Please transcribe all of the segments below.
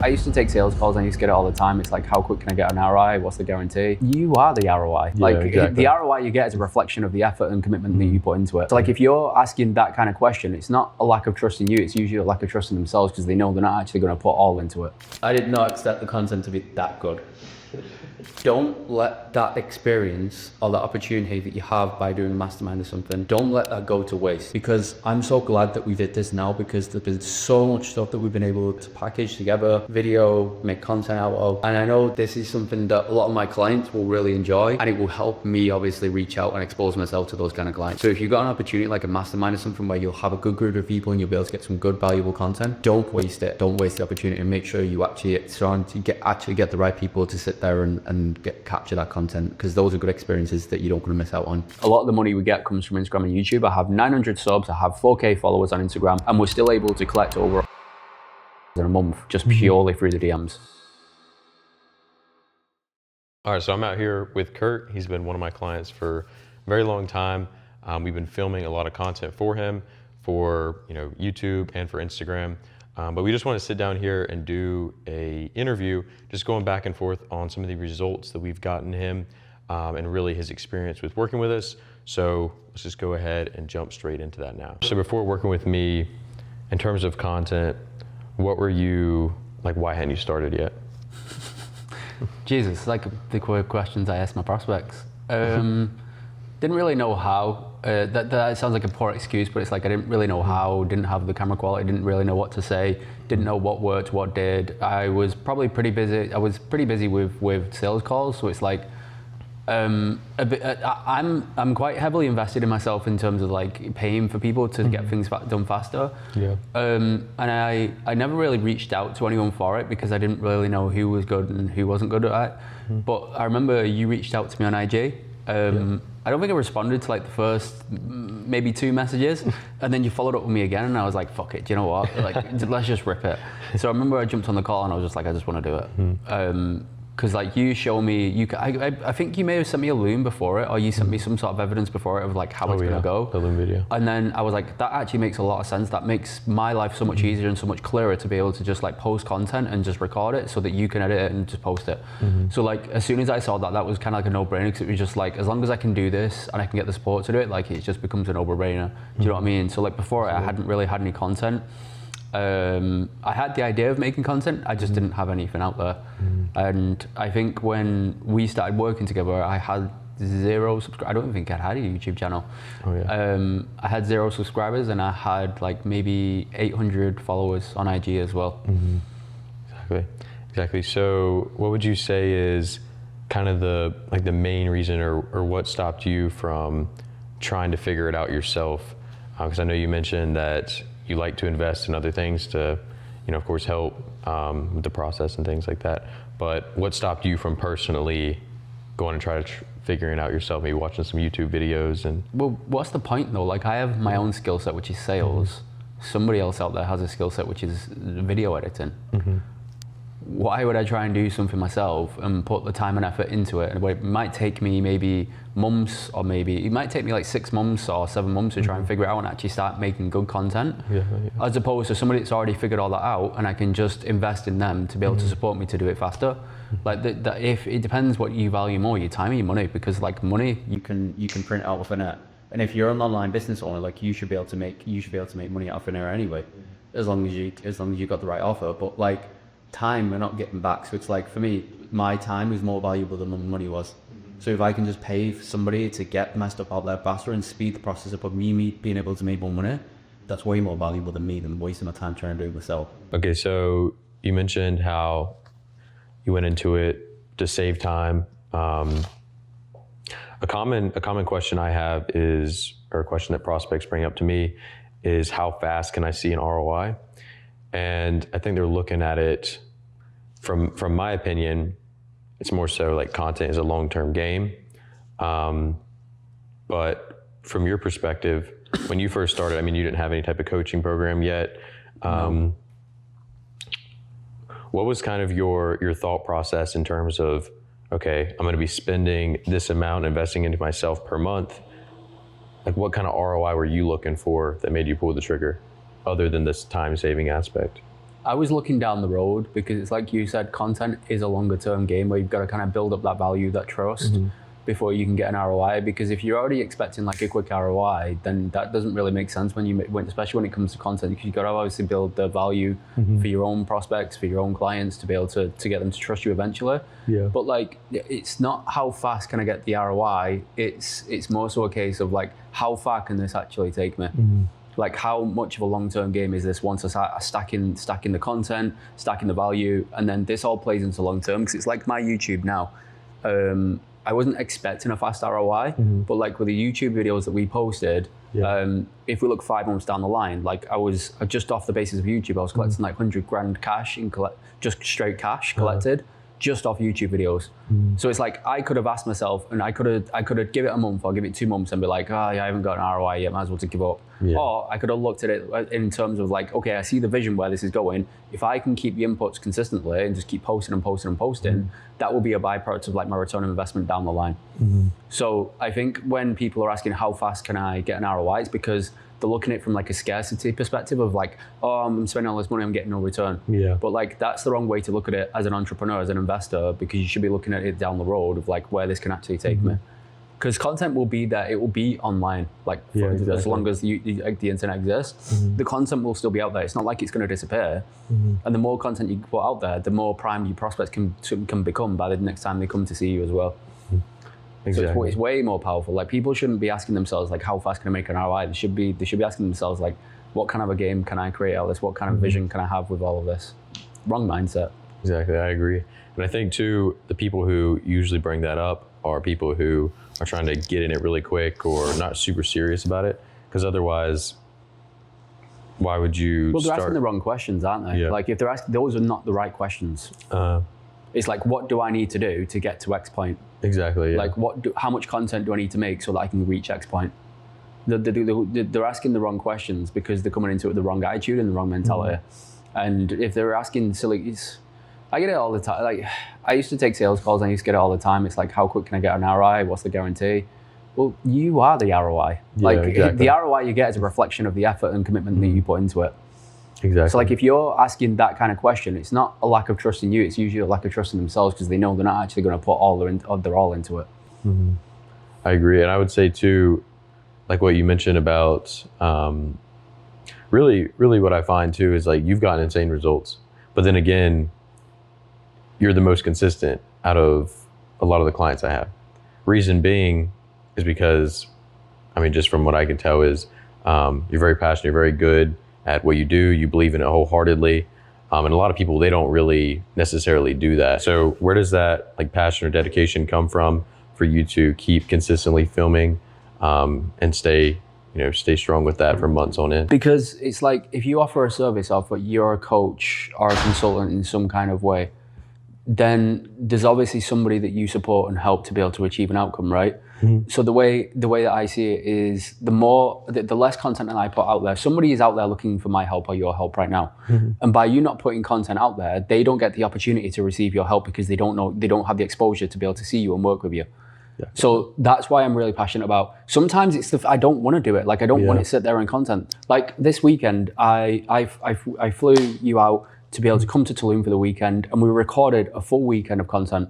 I used to take sales calls and I used to get it all the time. It's like, how quick can I get an ROI? What's the guarantee? You are the ROI. Yeah, exactly. The ROI you get is a reflection of the effort and commitment that you put into it. So like if you're asking that kind of question, it's not a lack of trust in you, it's usually a lack of trust in themselves because they know they're not actually going to put all into it. I did not expect the content to be that good. Don't let that experience or that opportunity that you have by doing a mastermind or something, don't let that go to waste. Because I'm so glad that we did this now, because there's been so much stuff that we've been able to package together, video, make content out of. And I know this is something that a lot of my clients will really enjoy, and it will help me obviously reach out and expose myself to those kind of clients. So if you've got an opportunity like a mastermind or something where you'll have a good group of people and you'll be able to get some good valuable content, don't waste it. Don't waste the opportunity, and make sure you actually get the right people to sit there and capture that content, because those are good experiences that you don't want to miss out on. A lot of the money we get comes from Instagram and YouTube. I have 900 subs, I have 4K followers on Instagram, and we're still able to collect over in a month just purely through the DMs. All right, so I'm out here with Kurt. He's been one of my clients for a very long time. We've been filming a lot of content for him, for YouTube and for Instagram. But we just want to sit down here and do a interview, just going back and forth on some of the results that we've gotten him and really his experience with working with us. So let's just go ahead and jump straight into that now. So before working with me, in terms of content, what were you, like, why hadn't you started yet? Jesus, like the questions I ask my prospects. Didn't really know how. That sounds like a poor excuse, but it's like I didn't really know how, didn't have the camera quality, didn't really know what to say, didn't know what worked, what did. I was probably pretty busy. I was pretty busy with sales calls, so it's like I'm quite heavily invested in myself in terms of like paying for people to get things done faster. Yeah. And I never really reached out to anyone for it because I didn't really know who was good and who wasn't good at it. But I remember you reached out to me on IG. I don't think I responded to like the first maybe 2 messages, and then you followed up with me again, and I was like, fuck it, do you know what? Like, let's just rip it. So I remember I jumped on the call and I was just like, I just want to do it. Because like you show me, I think you may have sent me a loom before it, or you sent me some sort of evidence before it of like how it's gonna go. The loom video. And then I was like, that actually makes a lot of sense. That makes my life so much easier and so much clearer to be able to just like post content and just record it so that you can edit it and just post it. So like as soon as I saw that, that was kind of like a no-brainer, because it was just like, as long as I can do this and I can get the support to do it, like it just becomes a no-brainer. Do you know what I mean? So like before it, I hadn't really had any content. I had the idea of making content, I just didn't have anything out there. And I think when we started working together, I had 0 subscribers. I don't even think I had a YouTube channel. Oh, yeah. I had 0 subscribers, and I had like maybe 800 followers on IG as well. Exactly. So what would you say is kind of the main reason or what stopped you from trying to figure it out yourself? Because I know you mentioned that you like to invest in other things to, of course, help with the process and things like that. But what stopped you from personally going and try to figuring it out yourself, maybe watching some YouTube videos? And well, what's the point though? Like I have my own skill set, which is sales. Somebody else out there has a skill set, which is video editing. Why would I try and do something myself and put the time and effort into it? And it might take me maybe months, or maybe it might take me like 6 months or 7 months to try and figure it out and actually start making good content. As opposed to somebody that's already figured all that out, and I can just invest in them to be able to support me to do it faster. Like if it depends what you value more, your time or your money, because like money you can print out of thin air. And if you're an online business owner, like you should be able to make money out of thin air anyway, as long as you got the right offer. But like time we're not getting back, so it's like for me, my time is more valuable than my money was. So if I can just pay somebody to get my stuff out there faster and speed the process up of me being able to make more money, that's way more valuable than me than wasting my time trying to do it myself. Okay, so you mentioned how you went into it to save time. A common question I have is, or a question that prospects bring up to me, is how fast can I see an ROI? And I think they're looking at it from my opinion, it's more so like content is a long-term game. But from your perspective, when you first started, I mean, you didn't have any type of coaching program yet. No. What was kind of your thought process in terms of, okay, I'm going to be spending this amount, investing into myself per month. Like what kind of ROI were you looking for that made you pull the trigger, other than this time-saving aspect? I was looking down the road because it's like you said, content is a longer term game where you've got to kind of build up that value, that trust before you can get an ROI. Because if you're already expecting like a quick ROI, then that doesn't really make sense especially when it comes to content, because you've got to obviously build the value for your own prospects, for your own clients, to be able to get them to trust you eventually. Yeah. But like, it's not how fast can I get the ROI, it's more so a case of like, how far can this actually take me? Like, how much of a long-term game is this once I start stacking the content, stacking the value, and then this all plays into long-term, because it's like my YouTube now. I wasn't expecting a fast ROI, but like with the YouTube videos that we posted, if we look 5 months down the line, like I was just off the basis of YouTube, I was collecting like 100 grand cash just straight cash collected. Just off YouTube videos. So it's like, I could have asked myself, and I could have give it a month or give it 2 months and be like, oh yeah, I haven't got an ROI yet, might as well to give up. Or I could have looked at it in terms of like, okay, I see the vision where this is going. If I can keep the inputs consistently and just keep posting and posting and posting, that will be a byproduct of like my return on investment down the line. So I think when people are asking how fast can I get an ROI, it's because they're looking at it from like a scarcity perspective of like, oh, I'm spending all this money, I'm getting no return. But like, that's the wrong way to look at it as an entrepreneur, as an investor, because you should be looking at it down the road of like where this can actually take me. Because content will be there, it will be online, like as long as the internet exists, the content will still be out there. It's not like it's going to disappear. And the more content you put out there, the more primed your prospects can become by the next time they come to see you as well. Exactly. So it's way more powerful. Like, people shouldn't be asking themselves like, how fast can I make an ROI? They should be asking themselves like, what kind of a game can I create out of this? What kind of vision can I have with all of this? Wrong mindset. Exactly, I agree. And I think too, the people who usually bring that up are people who are trying to get in it really quick or not super serious about it. Because otherwise, why would you Well, they're start? asking the wrong questions, aren't they? Yeah. Like, if they're asking, those are not the right questions. It's like, what do I need to do to get to X point? Exactly. Yeah. Like, how much content do I need to make so that I can reach X point? They're asking the wrong questions because they're coming into it with the wrong attitude and the wrong mentality. And if they're asking silly, I get it all the time. Like, I used to take sales calls and I used to get it all the time. It's like, how quick can I get an ROI? What's the guarantee? Well, you are the ROI. Exactly. The ROI you get is a reflection of the effort and commitment that you put into it. Exactly. So like, if you're asking that kind of question, it's not a lack of trust in you, it's usually a lack of trust in themselves, because they know they're not actually going to put their all into it. I agree. And I would say too, like what you mentioned about, really what I find too is like, you've gotten insane results, but then again, you're the most consistent out of a lot of the clients I have. Reason being is because, I mean, just from what I can tell is, you're very passionate, you're very good at what you do, you believe in it wholeheartedly. And a lot of people, they don't really necessarily do that. So where does that like passion or dedication come from for you to keep consistently filming, and stay strong with that for months on end? Because it's like, if you offer a service, or you're a coach or a consultant in some kind of way, then there's obviously somebody that you support and help to be able to achieve an outcome, right? So the way that I see it is, the less content that I put out there, somebody is out there looking for my help or your help right now. And by you not putting content out there, they don't get the opportunity to receive your help because they don't have the exposure to be able to see you and work with you. So that's why I'm really passionate about. Sometimes it's I don't want to do it. Like, I don't want to sit there and content. Like this weekend, I flew you out to be able to come to Tulum for the weekend, and we recorded a full weekend of content.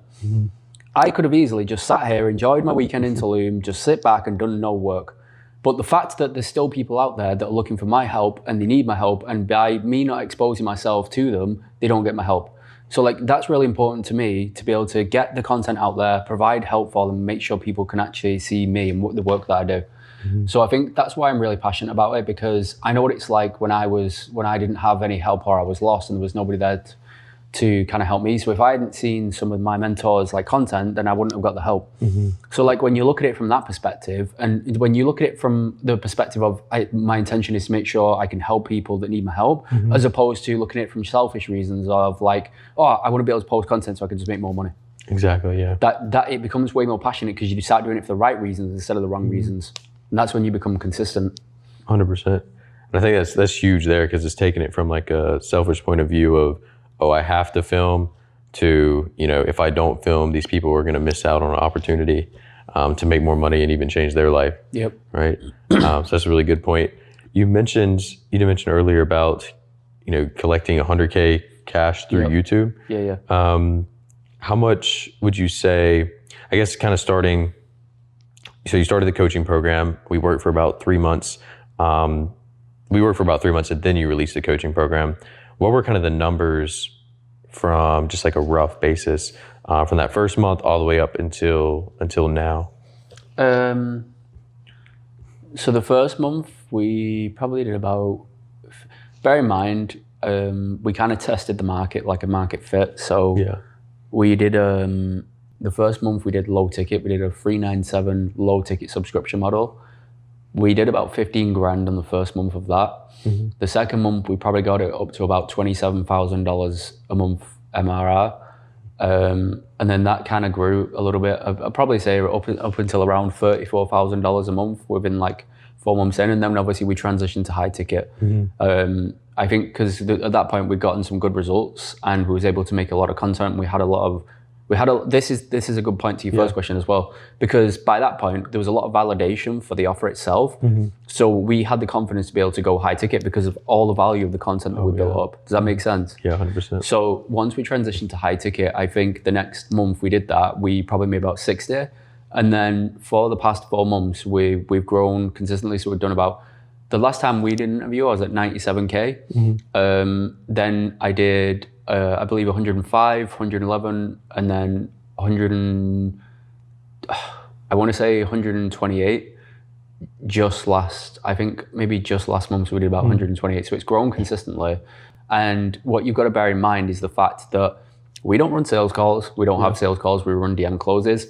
I could have easily just sat here, enjoyed my weekend in Tulum, just sit back and done no work. But the fact that there's still people out there that are looking for my help and they need my help, and by me not exposing myself to them, they don't get my help. So like, that's really important to me, to be able to get the content out there, provide help for them, make sure people can actually see me and the work that I do. So I think that's why I'm really passionate about it, because I know what it's like when I didn't have any help or I was lost and there was nobody there to kind of help me. So if I hadn't seen some of my mentors like content, then I wouldn't have got the help. So like, when you look at it from that perspective, and when you look at it from the perspective of my intention is to make sure I can help people that need my help, as opposed to looking at it from selfish reasons of like, oh, I want to be able to post content so I can just make more money. Exactly, yeah. That it becomes way more passionate because you start doing it for the right reasons instead of the wrong reasons. And that's when you become consistent. 100%. And I think that's huge there, because it's taking it from like a selfish point of view of, oh, I have to film, to, if I don't film, these people are going to miss out on an opportunity to make more money and even change their life. Right? So that's a really good point. You mentioned earlier about, collecting 100K cash through YouTube. Yeah. How much would you say, I guess kind of starting, so you started the coaching program, we worked for about 3 months. And then you released the coaching program. What were kind of the numbers from just like a rough basis from that first month all the way up until now? So the first month we probably did about, bear in mind, we kind of tested the market like a market fit. So we did, the first month we did low ticket, we did a 397 low ticket subscription model. We did about 15 grand on the first month of that. The second month we probably got it up to about $27,000 a month MRR. And then that kind of grew a little bit. I'd probably say up until around $34,000 a month within like 4 months in. And then obviously we transitioned to high ticket. I think because at that point we'd gotten some good results and we was able to make a lot of content. This is a good point to your first question as well, because by that point there was a lot of validation for the offer itself. So we had the confidence to be able to go high ticket because of all the value of the content that we built up. Does that make sense? Yeah, 100%. So once we transitioned to high ticket, I think the next month we did that, we probably made about 60. And then for the past 4 months, we've grown consistently. So we've done about, the last time we did an interview, I was at 97K. Then I did, I believe 105, 111, and then 128 just last month, so we did about 128. So it's grown consistently. And what you've got to bear in mind is the fact that we don't run sales calls. We don't have sales calls. We run DM closes.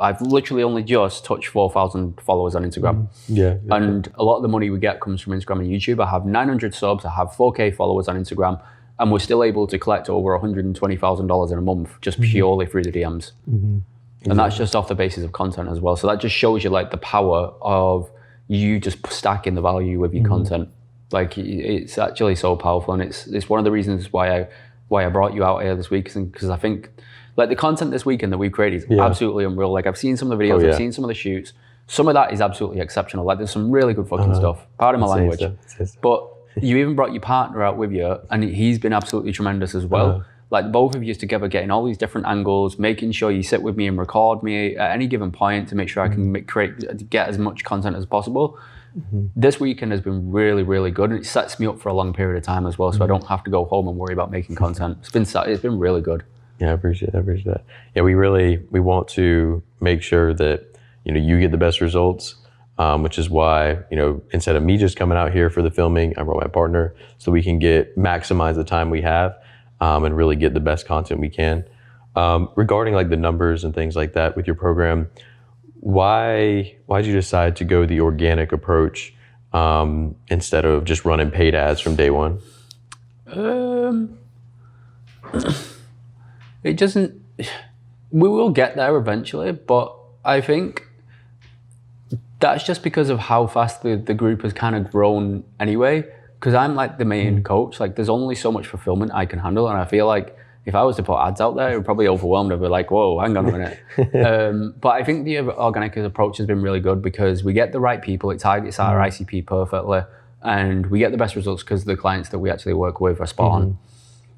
I've literally only just touched 4,000 followers on Instagram. And a lot of the money we get comes from Instagram and YouTube. I have 900 subs, I have 4K followers on Instagram, and we're still able to collect over $120,000 in a month just purely through the DMs. And that's just off the basis of content as well. So that just shows you like the power of you just stacking the value with your content. Like it's actually so powerful, and it's one of the reasons why I brought you out here this week, because I think like the content this weekend that we've created is absolutely unreal. Like I've seen some of the videos, I've seen some of the shoots. Some of that is absolutely exceptional. Like there's some really good fucking stuff. Pardon my language. But you even brought your partner out with you, and he's been absolutely tremendous as well. Like both of you together getting all these different angles, making sure you sit with me and record me at any given point to make sure I can get as much content as possible. This weekend has been really, really good, and it sets me up for a long period of time as well, so I don't have to go home and worry about making content. It's been really good. Yeah, I appreciate that. Yeah, we want to make sure that you get the best results, which is why instead of me just coming out here for the filming, I brought my partner so we can maximize the time we have and really get the best content we can. Regarding like the numbers and things like that with your program, why'd you decide to go the organic approach instead of just running paid ads from day one? It doesn't, we will get there eventually, but I think that's just because of how fast the group has kind of grown anyway. Because I'm like the main coach, like there's only so much fulfillment I can handle, and I feel like if I was to put ads out there, it would probably overwhelm. I'd be like, whoa, hang on a minute. But I think the organic approach has been really good because we get the right people, it targets our ICP perfectly, and we get the best results because the clients that we actually work with are spot on.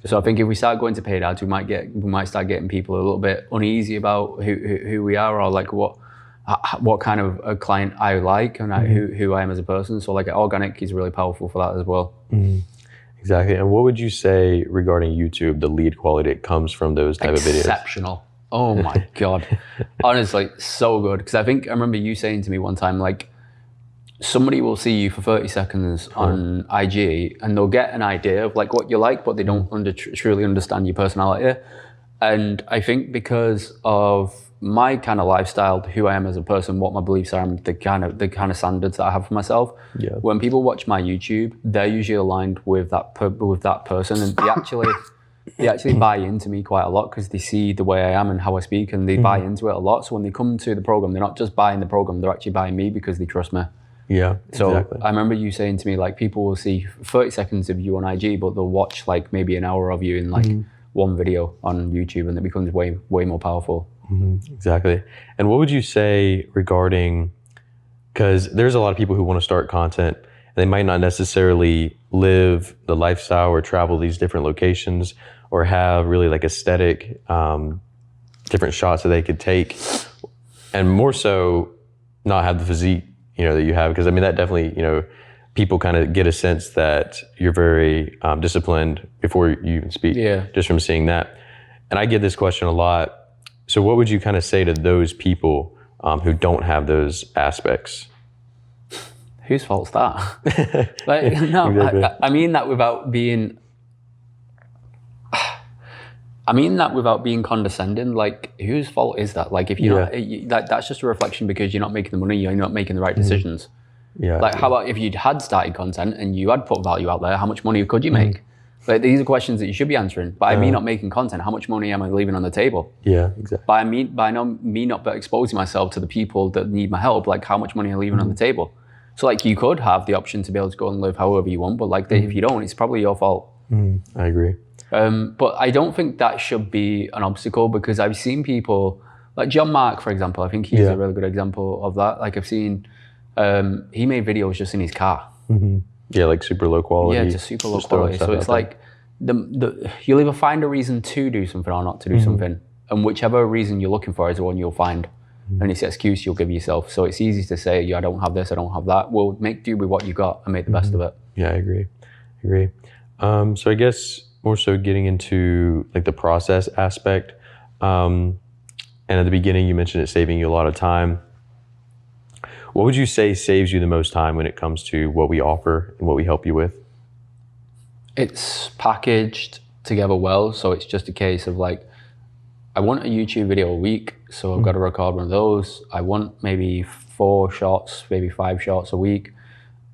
So I think if we start going to paid ads, we might start getting people a little bit uneasy about who we are, or like what kind of a client I like, and who I am as a person. So like organic is really powerful for that as well. Exactly. And what would you say regarding YouTube, the lead quality that comes from those type of videos? Exceptional. Oh my God. Honestly, so good. Because I remember you saying to me one time, like, somebody will see you for 30 seconds on IG and they'll get an idea of like what you like, but they don't truly understand your personality. And I think because of my kind of lifestyle, who I am as a person, what my beliefs are, and the kind of standards that I have for myself. Yeah. When people watch my YouTube, they're usually aligned with that person, and they actually buy into me quite a lot because they see the way I am and how I speak, and they buy into it a lot. So when they come to the program, they're not just buying the program; they're actually buying me because they trust me. Yeah. So exactly. I remember you saying to me, like, people will see 30 seconds of you on IG, but they'll watch like maybe an hour of you in like one video on YouTube, and it becomes way more powerful. Exactly. And what would you say regarding because there's a lot of people who want to start content and they might not necessarily live the lifestyle or travel these different locations or have really like aesthetic different shots that they could take, and more so not have the physique, you know, that you have. Because I mean, that definitely, you know, people kind of get a sense that you're very disciplined before you even speak, just from seeing that. And I get this question a lot. So what would you kind of say to those people who don't have those aspects? Whose fault's that? Like, no, exactly. I mean that without being condescending. Like, whose fault is that? Like, if you're not, that's just a reflection because you're not making the money, you're not making the right decisions. Like, how about if you had started content and you had put value out there, how much money could you make? Like, these are questions that you should be answering. By me not making content, how much money am I leaving on the table? Yeah, exactly. By me not exposing myself to the people that need my help, like, how much money am I leaving on the table? So, like, you could have the option to be able to go and live however you want, but like, if you don't, it's probably your fault. I agree. But I don't think that should be an obstacle, because I've seen people like John Mark, for example. I think he's a really good example of that. Like, I've seen, he made videos just in his car. Yeah, like super low quality. Yeah, just super low quality. So it's like, you'll either find a reason to do something or not to do something. And whichever reason you're looking for is the one you'll find. And it's an excuse you'll give yourself. So it's easy to say, I don't have this, I don't have that. Well, make do with what you got and make the best of it. Yeah, I agree. So I guess more so getting into like the process aspect. And at the beginning, you mentioned it saving you a lot of time. What would you say saves you the most time when it comes to what we offer and what we help you with? It's packaged together well. So it's just a case of like, I want a YouTube video a week, so I've got to record one of those. I want maybe 4 shots, maybe 5 shots a week.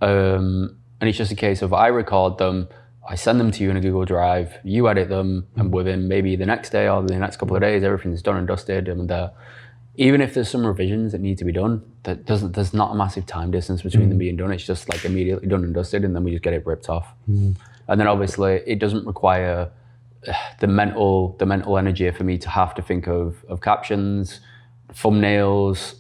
And it's just a case of I record them, I send them to you in a Google Drive, you edit them, and within maybe the next day or the next couple of days, everything's done and dusted. And even if there's some revisions that need to be done, there's not a massive time distance between them being done. It's just like immediately done and dusted, and then we just get it ripped off. And then obviously it doesn't require the mental energy for me to have to think of captions, thumbnails,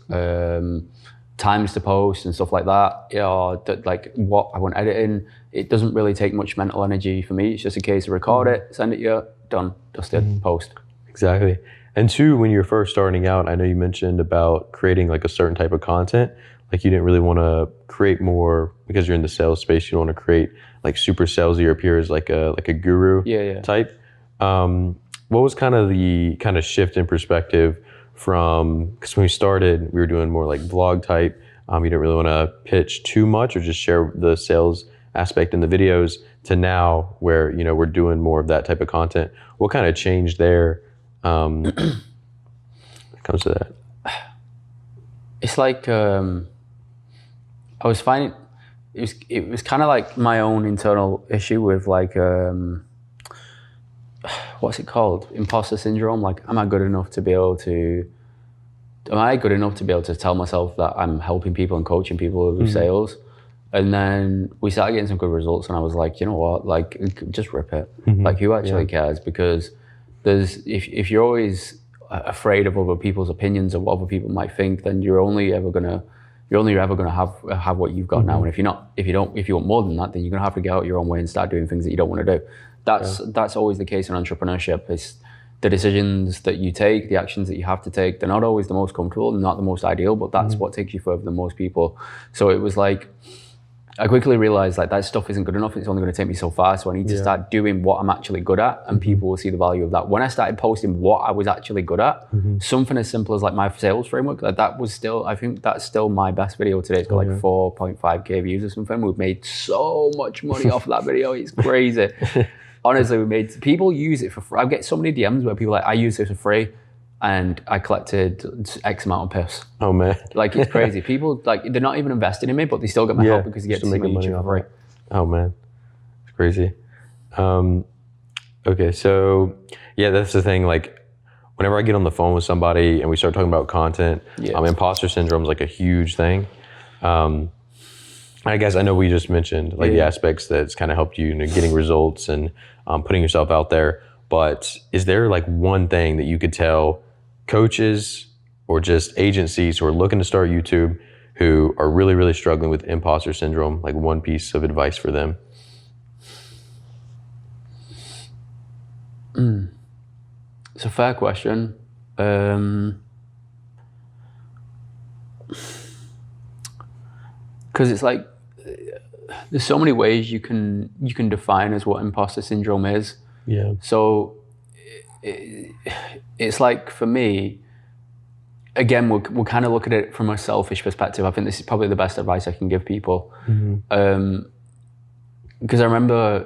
times to post and stuff like that. You know, like what I want editing. It doesn't really take much mental energy for me. It's just a case of record it, send it you, done, dusted, post. Exactly. And two, when you're first starting out, I know you mentioned about creating like a certain type of content. Like you didn't really want to create more because you're in the sales space. You don't want to create like super salesy or appear as like a guru type. What was kind of the shift in perspective from, because when we started, we were doing more like vlog type. You didn't really want to pitch too much or just share the sales aspect in the videos, to now where, you know, we're doing more of that type of content. What kind of changed there when it comes to that? It's like, I was finding, it was kind of like my own internal issue with like, what's it called? Imposter syndrome. Like, am I good enough to be able to tell myself that I'm helping people and coaching people with sales? And then we started getting some good results, and I was like, you know what? Like, just rip it. Like, who actually cares? Because if you're always afraid of other people's opinions of what other people might think, then you're only ever gonna have what you've got now. And if you want more than that, then you're gonna have to get out your own way and start doing things that you don't want to do. That's always the case in entrepreneurship. It's the decisions that you take, the actions that you have to take. They're not always the most comfortable, not the most ideal, but that's what takes you further than most people. So it was like, I quickly realized like that stuff isn't good enough. It's only going to take me so far. So I need to start doing what I'm actually good at, and people will see the value of that. When I started posting what I was actually good at, something as simple as like my sales framework, like that was still, I think that's still my best video today. It's got like 4.5K views or something. We've made so much money off of that video. It's crazy. Honestly, people use it for free. I get so many DMs where people are like, I use this for free and I collected X amount of piss. Oh man. Like, it's crazy. People, like, they're not even invested in me, but they still get my help because they get to see my YouTube for free. Oh man, it's crazy. Okay, so yeah, that's the thing. Like, whenever I get on the phone with somebody and we start talking about content, imposter syndrome is like a huge thing. I guess I know we just mentioned like the aspects that's kind of helped you, getting results and putting yourself out there. But is there like one thing that you could tell coaches or just agencies who are looking to start YouTube, who are really, really struggling with imposter syndrome, like one piece of advice for them? It's a fair question. Because it's like, there's so many ways you can define as what imposter syndrome is. Yeah. So it's like, for me, again, we'll kind of look at it from a selfish perspective. I think this is probably the best advice I can give people. Because I remember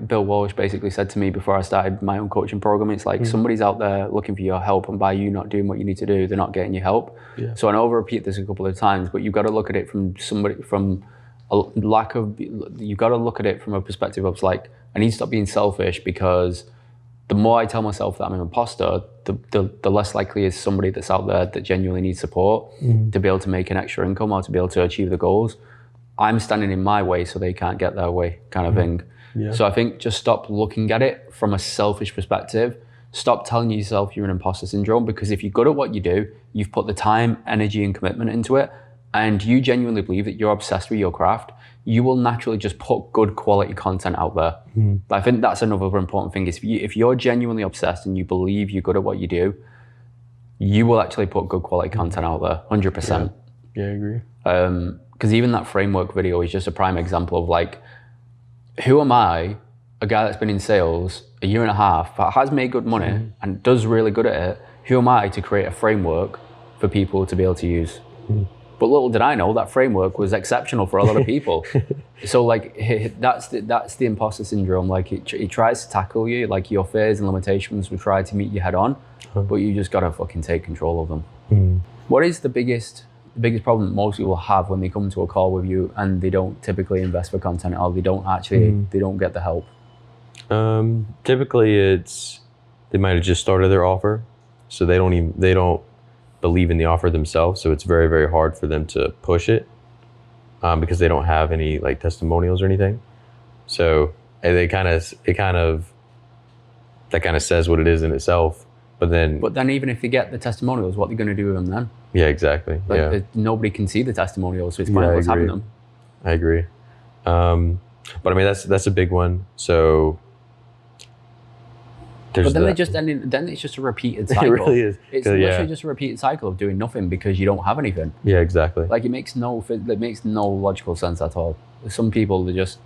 Bill Walsh basically said to me before I started my own coaching program, it's like, somebody's out there looking for your help, and by you not doing what you need to do, they're not getting your help. Yeah. So I know I'll repeat this a couple of times, but you've got to look at it from you've got to look at it from a perspective of like, I need to stop being selfish, because the more I tell myself that I'm an imposter, the less likely is somebody that's out there that genuinely needs support to be able to make an extra income or to be able to achieve the goals. I'm standing in my way so they can't get their way, kind of thing. Yeah. So I think just stop looking at it from a selfish perspective. Stop telling yourself you're an imposter syndrome, because if you're good at what you do, you've put the time, energy, and commitment into it, and you genuinely believe that you're obsessed with your craft, you will naturally just put good quality content out there. But I think that's another important thing, is if you're genuinely obsessed and you believe you're good at what you do, you will actually put good quality content out there, 100%. Yeah, I agree. Because even that framework video is just a prime example of like, who am I, a guy that's been in sales a year and a half, but has made good money and does really good at it, who am I to create a framework for people to be able to use? But little did I know that framework was exceptional for a lot of people. So like, that's the imposter syndrome. Like it tries to tackle you, like your fears and limitations will try to meet you head on, but you just gotta fucking take control of them. What is the biggest problem that most people have when they come to a call with you and they don't typically invest for content, or they don't get the help? Typically it's, they might have just started their offer, so they don't believe in the offer themselves. So it's very, very hard for them to push it because they don't have any like testimonials or anything. So that kind of says what it is in itself. But then even if they get the testimonials, what are they going to do with them then? Yeah, exactly. Like, nobody can see the testimonials, so it's pointless having them. I agree. But I mean, that's a big one. So but then then it's just a repeated cycle. It really is. It's literally just a repeated cycle of doing nothing because you don't have anything. Yeah, exactly. Like it makes no logical sense at all. Some people, they're just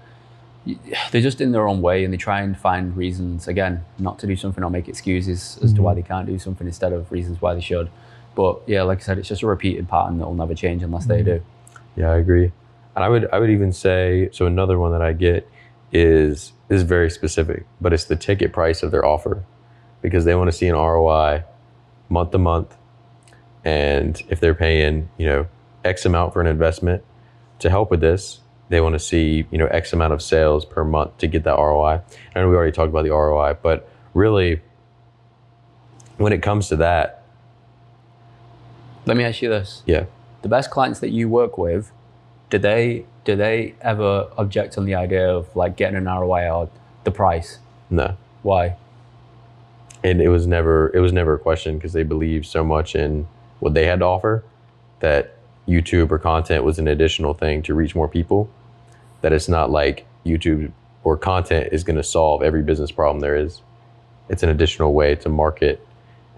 in their own way, and they try and find reasons, again, not to do something or make excuses as to why they can't do something instead of reasons why they should. But yeah, like I said, it's just a repeated pattern that will never change unless they do. Yeah, I agree. And I would even say, so another one that I get is very specific, but it's the ticket price of their offer, because they want to see an ROI month to month. And if they're paying, X amount for an investment to help with this, they want to see, X amount of sales per month to get that ROI. I know we already talked about the ROI, but really when it comes to that. Let me ask you this. Yeah. The best clients that you work with, do they ever object on the idea of like getting an ROI or the price? No. Why? And it was never a question, because they believed so much in what they had to offer that YouTube or content was an additional thing to reach more people, that it's not like YouTube or content is going to solve every business problem there is. It's an additional way to market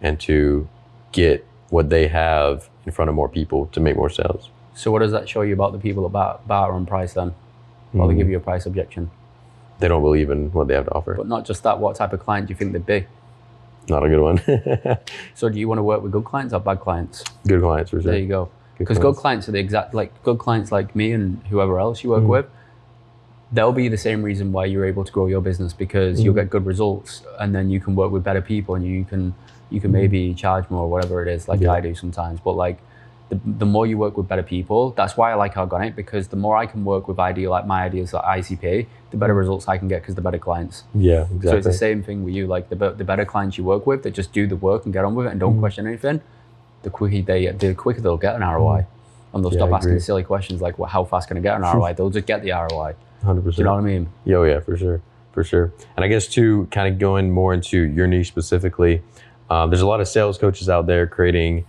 and to get what they have in front of more people to make more sales. So what does that show you about the people that barter on price then? Or they give you a price objection? They don't believe in what they have to offer. But not just that, what type of client do you think they'd be? Not a good one. So do you want to work with good clients or bad clients? Good clients, for sure. There you go. Because good clients are good clients like me and whoever else you work with, they'll be the same reason why you're able to grow your business, because you'll get good results, and then you can work with better people, and you can maybe charge more, whatever it is, like I do sometimes. But like the more you work with better people, that's why I like organic, because the more I can work with my ideas like ICP, the better results I can get, because the better clients. Yeah, exactly. So it's the same thing with you, like the better clients you work with that just do the work and get on with it and don't question anything, the quicker they'll get an ROI. And they'll stop asking silly questions like, well, how fast can I get an ROI? They'll just get the ROI. 100%. Do you know what I mean? Yeah, for sure. And I guess too, kind of going more into your niche specifically, there's a lot of sales coaches out there creating,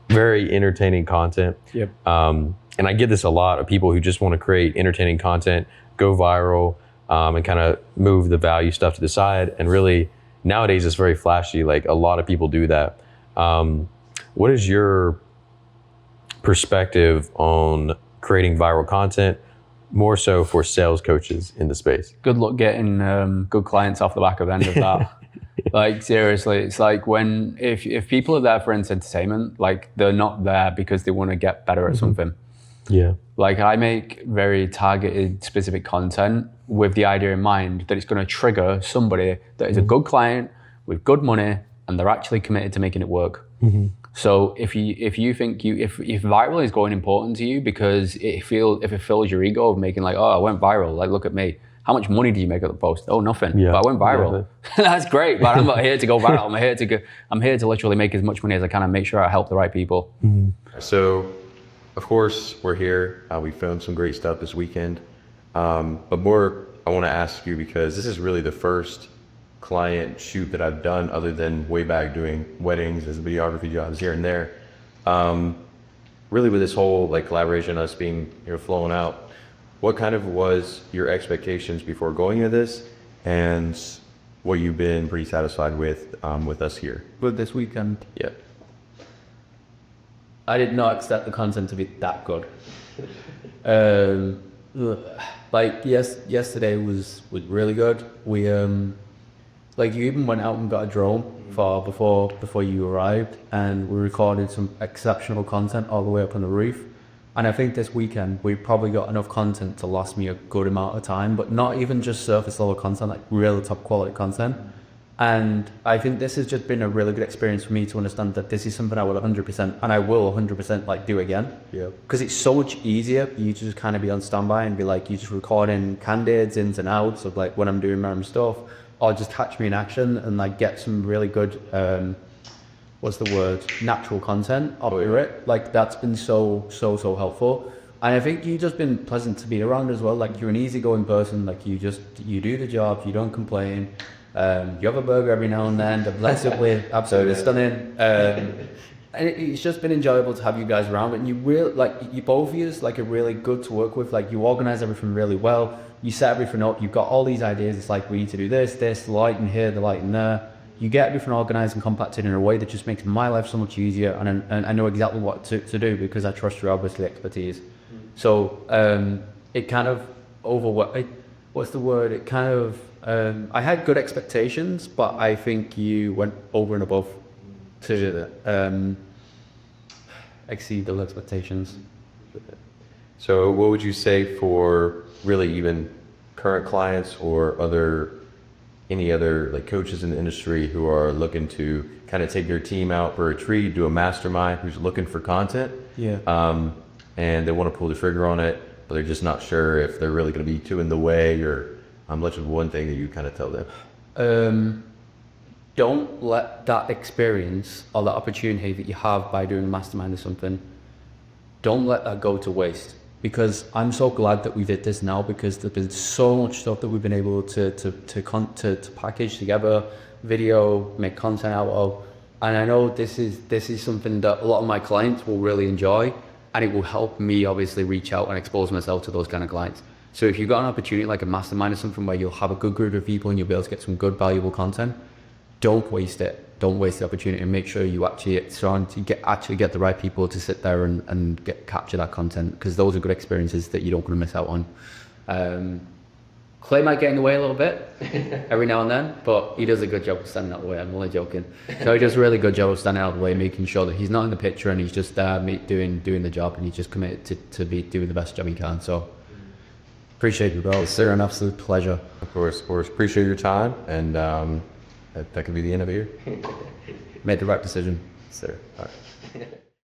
very entertaining content. Yep. And I get this a lot of people who just want to create entertaining content, go viral, and kind of move the value stuff to the side. And really, nowadays it's very flashy. Like a lot of people do that. What is your perspective on creating viral content, more so for sales coaches in the space? Good luck getting good clients off the back of the end of that. Like seriously, it's like if people are there for entertainment, like they're not there because they want to get better at something. Yeah. Like I make very targeted, specific content with the idea in mind that it's going to trigger somebody that is a good client with good money and they're actually committed to making it work. So if you think if viral is going important to you because if it fills your ego of making like, oh, I went viral, like look at me. How much money did you make at the post? Oh, nothing. Yeah. But I went viral. Yeah. That's great, but I'm not here to go viral. I'm here to literally make as much money as I can and make sure I help the right people. So, of course, we're here. We filmed some great stuff this weekend. But more, I want to ask you because this is really the first client shoot that I've done other than way back doing weddings as videography jobs here and there. Really with this whole like collaboration, us being flowing out, what kind of was your expectations before going into this and what you've been pretty satisfied with us here? With this weekend? Yeah. I did not expect the content to be that good. Like yesterday was really good. We like you even went out and got a drone before you arrived, and we recorded some exceptional content all the way up on the roof. And I think this weekend we probably got enough content to last me a good amount of time, but not even just surface level content, like real top quality content. And I think this has just been a really good experience for me to understand that this is something I will 100% and I will 100% like do again. Yeah. Because it's so much easier for you to just kind of be on standby and be like, you just recording candidates, ins and outs of like when I'm doing my own stuff, or just catch me in action and like get some really good, natural content over it. Like that's been so helpful. And I think you've just been pleasant to be around as well. Like you're an easygoing person. Like you do the job, you don't complain. You have a burger every now and then, blessedly, absolutely stunning. And it's just been enjoyable to have you guys around. And you really, like, you both of you like are really good to work with. Like you organize everything really well. You set everything up. You've got all these ideas. It's like, we need to do this, the light in here, the light in there. You get everything organized and compacted in a way that just makes my life so much easier. And I know exactly what to do because I trust your obviously expertise. So it kind of it kind of, I had good expectations, but I think you went over and above to exceed those expectations. So what would you say for really even current clients or any other like coaches in the industry who are looking to kind of take their team out for a retreat, do a mastermind, who's looking for content? Yeah. And they want to pull the trigger on it, but they're just not sure if they're really going to be too in the way, or much of one thing that you kind of tell them? Don't let that experience or that opportunity that you have by doing a mastermind or something, don't let that go to waste. Because I'm so glad that we did this now, because there's been so much stuff that we've been able to package together, video, make content out of. And I know this is something that a lot of my clients will really enjoy, and it will help me obviously reach out and expose myself to those kind of clients. So if you've got an opportunity like a mastermind or something where you'll have a good group of people and you'll be able to get some good valuable content, don't waste it. Don't waste the opportunity, and make sure you actually get the right people to sit there and capture that content, because those are good experiences that you don't want to miss out on. Clay might get in the way a little bit every now and then, but he does a good job of standing out of the way. I'm only joking. So he does a really good job of standing out of the way, making sure that he's not in the picture and he's just there doing the job, and he's just committed to be doing the best job he can. So appreciate you, bro. It's an absolute pleasure. Of course. Appreciate your time, and that could be the end of it here. Made the right decision. Sir. All right.